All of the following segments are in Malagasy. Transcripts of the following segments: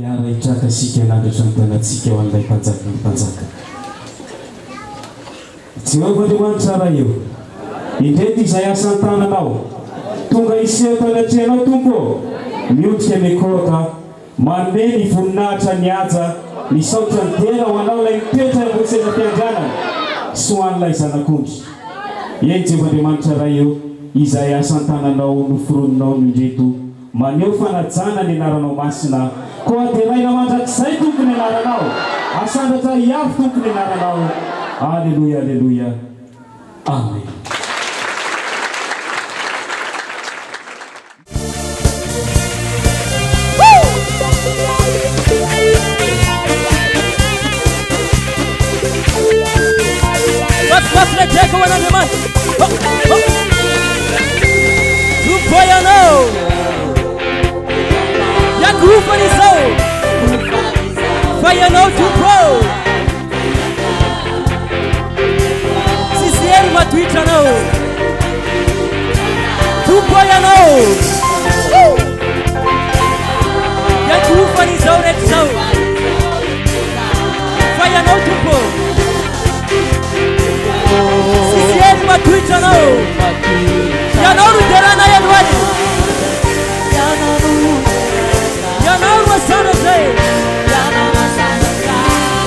Miara itraka sika nandratra nytanatsika ho an'ilay mpanjaka ny mpanjaka. Jehovah-Andriamanitra raha eo. Indreto izay asa an-tananao. Tonga iseo tanatreanao tompo. Miotika mekota. Manome ny voninahitra ny haja. Misaotra ny tena ho anao ilay mitoetra ambony sezam-piandrianana. Sy ho an'ilay zanak'ondry. Eny Jehovah-Andriamanitra raha eo. Izay asa an-tananao noforoninao indreto. Maneho fanajana ny anaranao masina. Koa teraina mandrakizay tompony anaranao. Asandatra hiafy tompony anaranao. Alléluia, alléluia. Amen. What's the take one of the man? You boy, I know. Ya group on his own. Fire no to pro. Sisieri ma Twitch I know. You boy, I know. Ya group on his own at so. Fire no to pro. Sisieri ma Twitch I know. Ya no ruderana ya nwani. Ya no wasana say.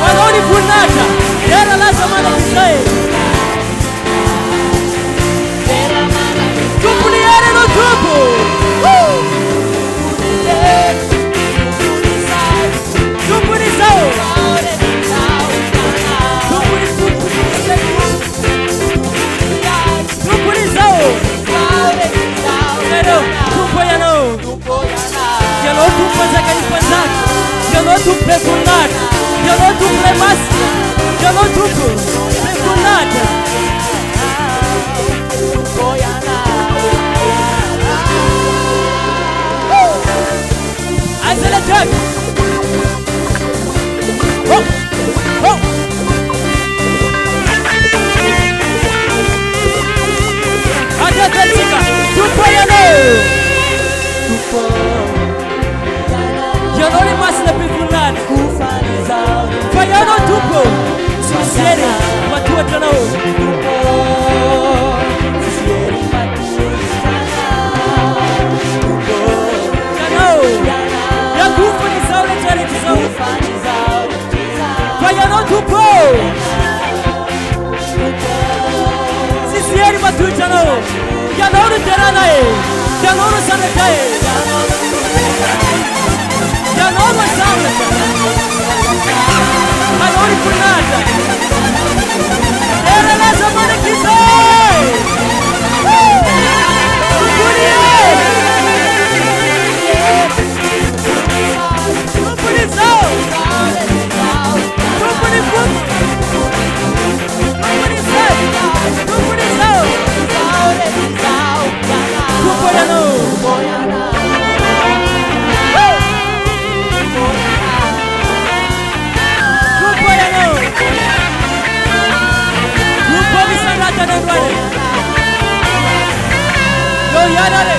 Waloni funata. Era la zamana kisay. Tupuliere no tupu. Tupulisao. Tupulisao. Pero tupoyano. Eu não tu fazer aquele panzak. Eu não tu prefunat. Eu não tu premas. Eu não tu prefunat. Azele tak. Oh, oh. Ada Jessica. Tupoyano. Eu não lhe mais na prefunat. Fire no tupo. Sincere, ma tua tano. Ya grupo ni saule chale tisau. Fire no tupo. Sincere, ma tua tano. Ya não lhe terana e. Ya não lhe saneta e. Ya não lhe saneta. Alori funata. Era la zamana kisai. Tupulisao. Tupulifut. Tupulisao. Tupoyano. Grupo Misanata Nandwale. Yo, yadale.